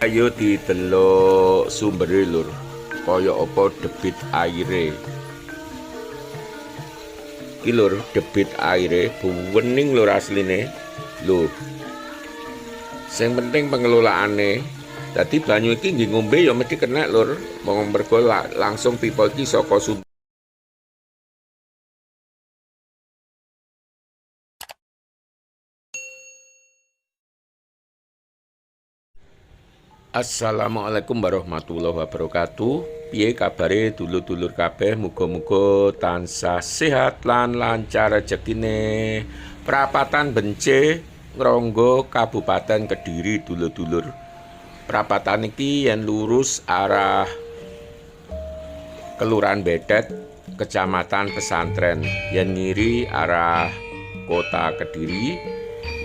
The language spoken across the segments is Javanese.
Ayo didelok sumbere lur, kaya apa debit aire. Iki lur, debit aire buwening lur asline. Lho. Sing penting pengelolaane. Dadi banyu iki nggih ngombe ya mesti kena lur, wong mergo langsung pipa iki saka sumber. Assalamualaikum warahmatullahi wabarakatuh. Piye kabare dulur-dulur kabeh? Muga-muga tansah sehat lan lancar rezekine. Prapatan Bence, Ngronggo, Kabupaten Kediri, dulur-dulur. Prapatan iki yen lurus arah Kelurahan Bedet, Kecamatan Pesantren. Yen ngiri arah Kota Kediri,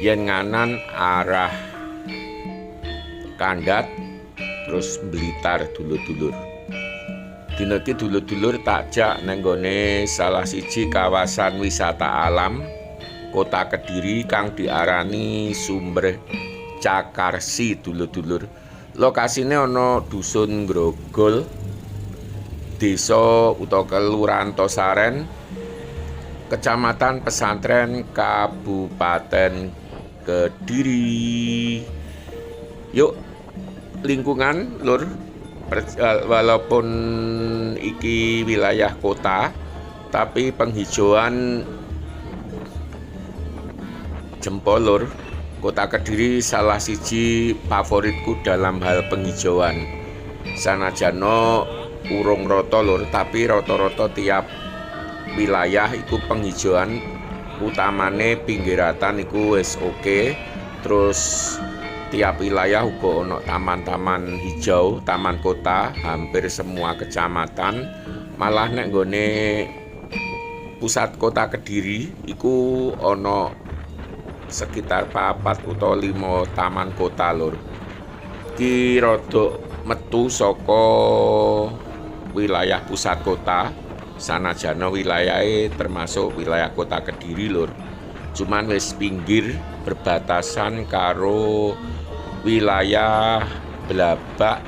yen nganan arah Kandat, terus Blitar, dulur-dulur. Dina iki dulur-dulur takjak nang nggone salah siji kawasan wisata alam Kota Kediri kang diarani Sumber Cakarsi, dulur-dulur. Lokasine ana Dusun Grogol, Desa utawa Kelurahan Tosaren, Kecamatan Pesantren, Kabupaten Kediri. Yuk lingkungan lur, walaupun iki wilayah kota tapi penghijauan jempol lur. Kota Kediri salah siji favoritku dalam hal penghijauan. Sanajano urung rata lur, tapi rata-rata tiap wilayah iku penghijauan utamane pinggiratan iku wis oke. Terus tiap wilayah uga ana taman-taman hijau, taman kota, hampir semua kecamatan. Malah nek nggone pusat kota Kediri iku ana sekitar 4 utawa 5 taman kota lur. Ki rada metu saka wilayah pusat kota, sanajana wilayahe termasuk wilayah kota Kediri lur. Cuman wis pinggir berbatasan karo wilayah Blabak,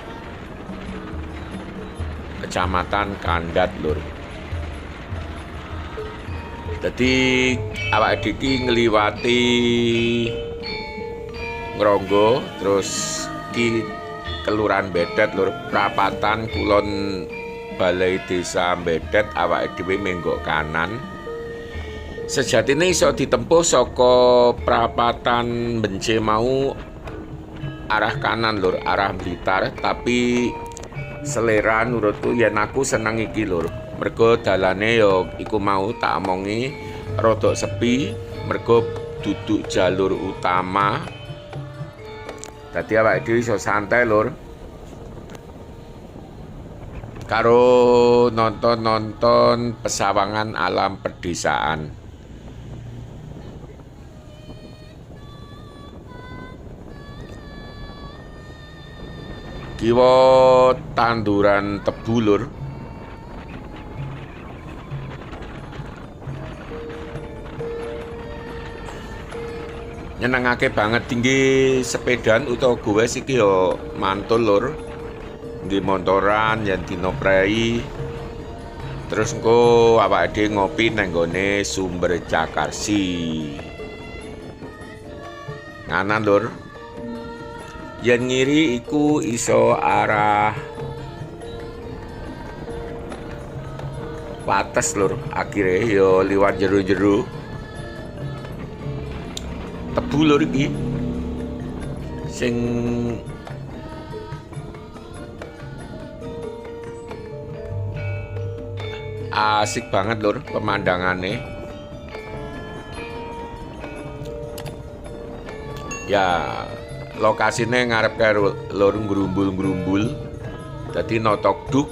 Kecamatan Kandat lur. Dadi awake iki ngliwati Ngronggo, terus ki Kelurahan Bedet lur, prapatan kulon Balai Desa Bedet, awake dhewe menggok kanan. Sejatine iso ditempuh saka prapatan Bence mau arah kanan lur, arah Blitar, tapi selera nurutku yen aku seneng iki lur. Mergo dalane ya iku mau tak omongi rada sepi, mergo duduk jalur utama. Dadi awake dhewe iso santai lur. Karo nonton pesawangan alam pedesaan. Kiwa tanduran tebu lur. Nyenengake banget tinggi sepedaan utawa gowes iki ya mantul lur. Nggih montoran yen dina prei. Terus engko awake dhewe ngopi nang nggone Sumber Cakarsi. Nganan lur. Yen ngiri iku iso arah Wates lur, akhire yo liwat jero-jero tebu lur iki sing asik banget lur pemandangane. Ya lokasine ngarep karo lur ngrumbul-ngrumbul, dadi notok duk.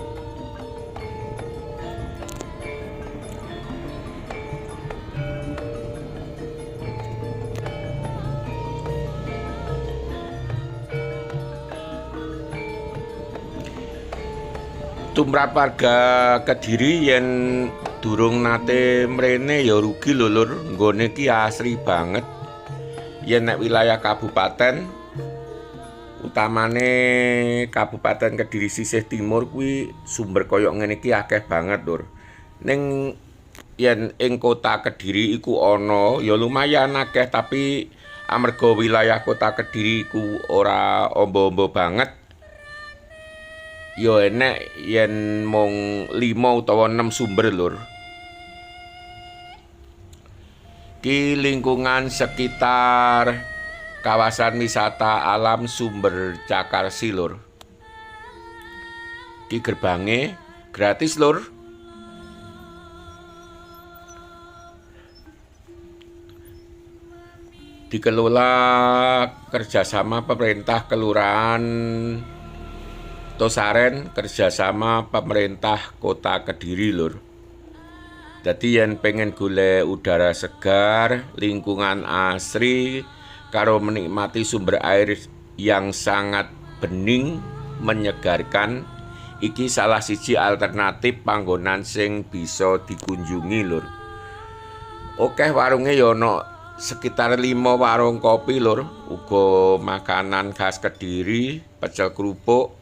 tumrap warga Kediri yen durung nate mrene ya rugi lho Lur, nggone ki asri banget. Yen nek wilayah kabupaten utamane Kabupaten Kediri sisih timur kuwi sumber koyo ngene iki akeh banget Lur. Ning yen ing kota Kediri iku ana ya lumayan akeh, tapi amarga wilayah kota Kediri iku ora ombo-ombo banget. Ya enek yen mung 5 utawa 6 sumber Lur. Ki lingkungan sekitar kawasan wisata alam Sumber Cakarsi Lur. Ki gerbange gratis Lur. Dikelola kerjasama pemerintah kelurahan Tosaren kerjasama pemerintah kota Kediri Lur. Dadi yen pengen golek udara segar, lingkungan asri, karo menikmati sumber air yang sangat bening, menyegarkan, iki salah siji alternatif panggonan sing bisa dikunjungi Lur. Okeh warunge ya ana sekitar 5 warung kopi Lur, uga makanan khas Kediri, pecel kerupuk,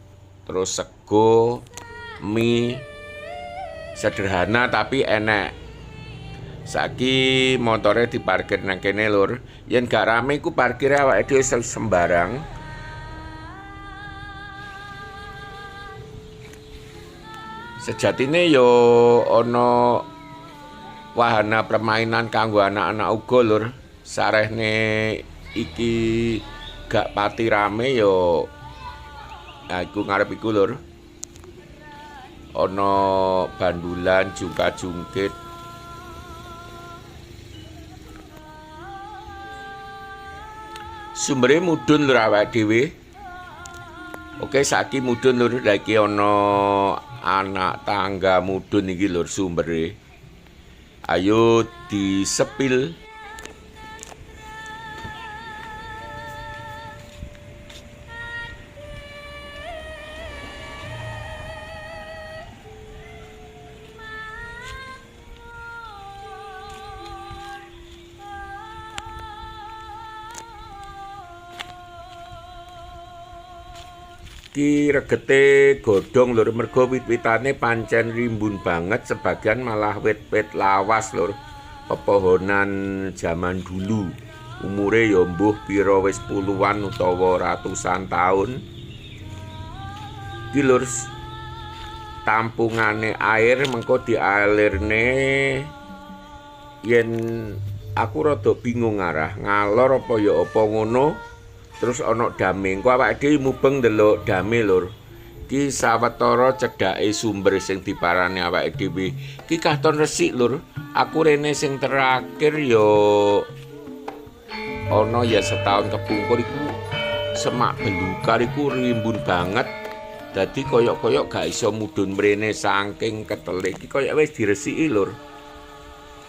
terus sego, mie, sederhana tapi enak. Saiki motore diparkir nang kene Lur. Yen gak rame ku parkir awake dhewe sembarang. Sejatine yo ana wahana permainan kanggo anak-anak uga Lur. Sarehne iki gak pati rame yo iku ngarep iku Lur. Ana bandulan jungkat-jungkit. Sumbere mudhun Lur awake dhewe. Oke, saiki mudhun Lur, lagi ana anak tangga mudhun iki Lur sumbere. Ayo disepil. Ki regete godhong Lur, mergo wit-witane pancen rimbun banget, sebagian malah wit-wit lawas Lur. Pepohonan zaman dulu. Umure ya mbuh pira wis puluhan utawa ratusan taun. Ki Lur tampungane air mengko dialirne yen aku rada bingung arah ngalor apa ya apa ngono. Terus ana dame, engko awake dhewe mubeng ndelok dame Lur. Ki sawetara cedhake sumber sing diparani awake dhewe. Ki katon resik Lur. Aku rene sing terakhir ya ana ya setahun kepungkur iku semak belukar iku rimbun banget. Dadi koyok-koyok gak iso mudhun mrene saking ketele. Ki koyok wis diresiki Lur.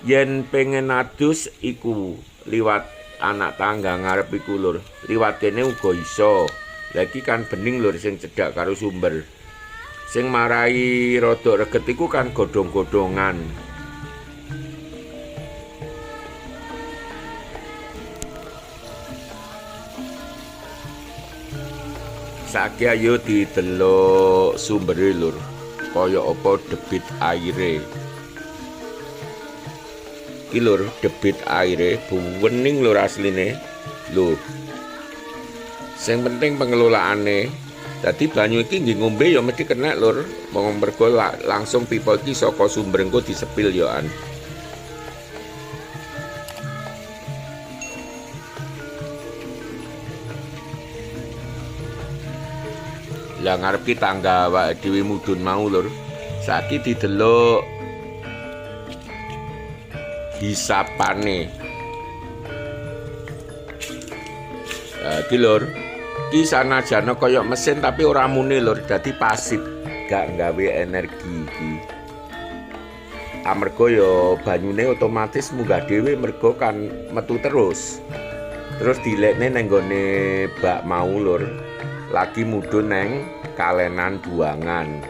Yen pengen adus iku liwat anak tangga ngarep iku Lur. Liwat kene uga iso. Lagi kan bening Lur sing cedhak karo sumber. Sing marai rada reget iku kan godhong-godhongan. Saiki ayo didelok sumbere Lur. Kaya apa debit aire. Iki Lur, debit aire bening Lur asline. Lho. Sing penting pengelolaane. Dadi banyu iki nggih ngombe ya mesti kena Lur. Wong mergo langsung pipa iki saka sumber engko disepil ya an. Lah ngarep ki tangga awake dhewe mudhun mau Lur. Saiki didelok hisapane. Iki Lur, ki sanajana kaya mesin tapi ora muni Lur, dadi pasif, gak nggawe energi iki. Amarga ya banyune otomatis munggah dhewe mergo kan metu terus. Terus dilekne nang nggone bak mau Lur. Lagi mudhun neng kalenan buangan.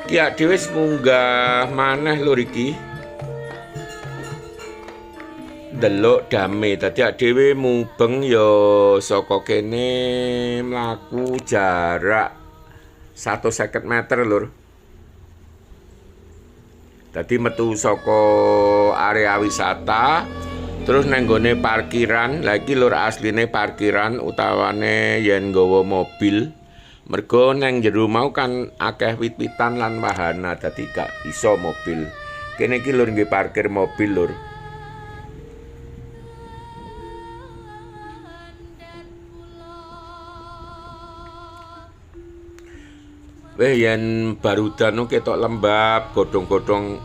Ki dhewe wis munggah maneh lur iki. Delok dame dadi dhewe mubeng ya saka kene mlaku jarak 150 meter lur. Dadi metu saka area wisata terus nang nggone parkiran. Lah iki lur asline parkiran utawane yen nggawa mobil. Mergo nang jero mau kan akeh wit-witan lan wahana dadi gak iso mobil. Kene iki lur nggih parkir mobil lur. Yen barudan ketok lembab, godhong-godhong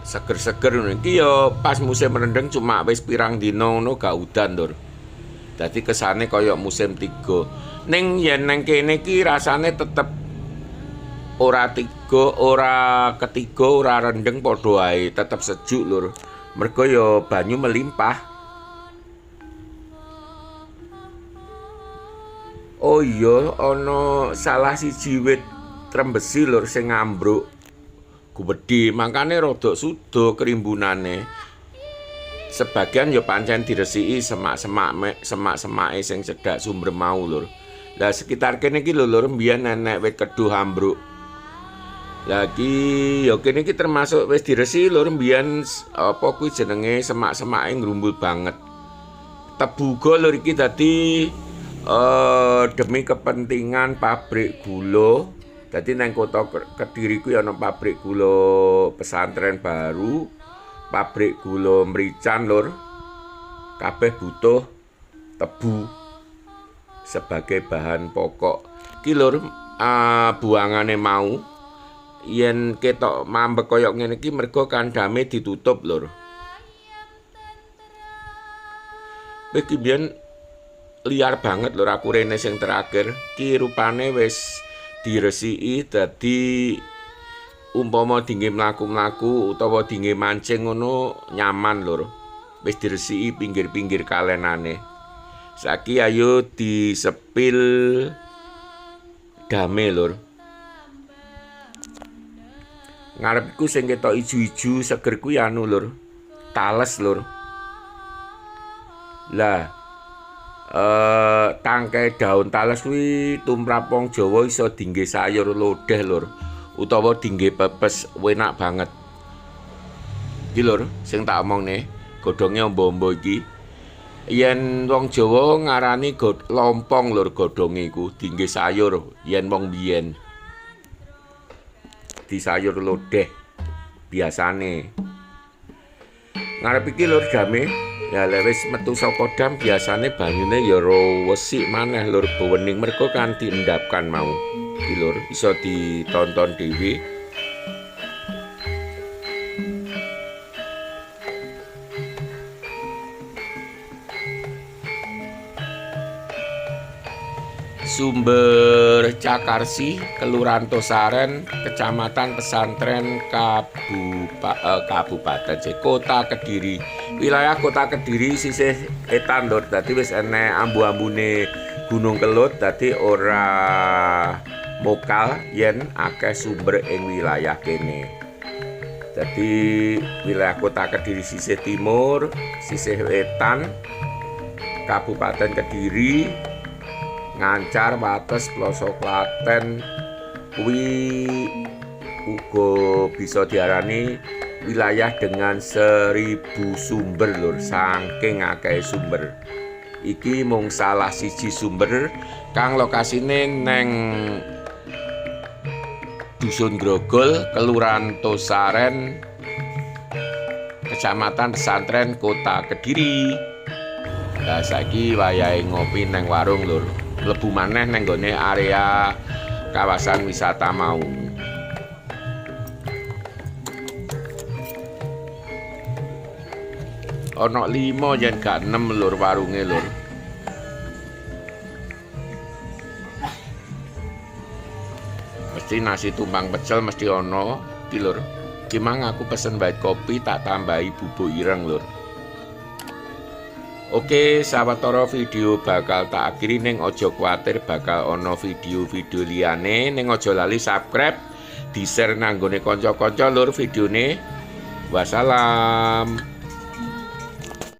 seger-seger ngono. Iki ya pas musim rendeng cuma wis pirang dina ngono gak udan lur. Dadi kesane kaya musim 3. Ning yen nang kene iki rasane tetep ora ketiga, ora rendeng padha ae, tetep sejuk lur. Mergo ya banyu melimpah. Oh iya, ana salah siji wit trembesi lur sing ngambruk gubedhe, mangkane rada suda kerimbunane. Sebagian ya pancen diresiki semak-semake sing cedhak sumber mau lur. Lah sekitar kene iki lho lur mbiyen nenek wit kedu ambruk. Lah iki ya kene iki termasuk wis diresiki lur mbiyen apa kuwi jenenge semak-semake ngrumbul banget. Tebuga lur iki dadi demi kepentingan pabrik gula. Dadi nang kota Kediri kuwi ana pabrik gula pesantren baru, pabrik gula mrican lur. Kabeh butuh tebu sebagai bahan pokok. Ki lur buangane mau yen ketok mambek kaya ngene iki mergo kandhame ditutup lur. Iki biyen liar banget lur aku rene sing terakhir. Ki rupane wis diresiki dadi umpama dingin mlaku-mlaku utawa dingin mancing ngono nyaman lur. Wis diresiki pinggir-pinggir kalenane. Saiki ayo disepil dame lur. Ngarepku sing ketok ijo-ijo seger kuwi anu lur. Tales lur. Lah tangkai daun tales kuwi tumrap wong Jawa iso dingge sayur lodeh lur. Utawa dingge pepes enak banget. Iki lur sing tak omongne, godhonge ombo-ombo iki. Yen wong Jawa ngarani lompong lur godhonge iku dingge sayur yen wong biyen. Di sayur lodeh biasane. Ngarep iki lur dame. Ya lek wis metu saka dam biasane banyune ya resik maneh lur bewening mergo kan diendapkan mau. Iki lur iso ditonton dhewe. Sumber Cakarsi, Kelurahan Tosaren, Kecamatan Pesantren, Kabupaten Kota Kediri. Wilayah Kota Kediri sisih etan lur, dadi wis enek ambu-ambune Gunung Kelut, dadi ora mokal yen akeh sumber ing wilayah kene. Dadi wilayah Kota Kediri sisih timur, sisih wetan, Kabupaten Kediri, Ngancar, Wates, Pelosok Klaten kuwi uga bisa diarani wilayah dengan 1000 sumber lur, saking akeh sumber. Iki mung salah siji sumber kang lokasine neng Dusun Grogol, Kelurahan Tosaren, Kecamatan Pesantren, Kota Kediri. Lah saiki wayahe ngopi neng warung lur. Mlebu maneh nang nggone area kawasan wisata mau. Ana 5 yen gak 6 lur warunge lur. Mesti nasi tumpang pecel mesti ana iki lur. Ki mang aku pesen white kopi tak tambahi bubuk ireng lur. Oke, sawetara video bakal tak akhiri ning aja kuwatir bakal ana video-video liyane ning aja lali subscribe, di-share nanggone kanca-kanca lur videone. Wassalam.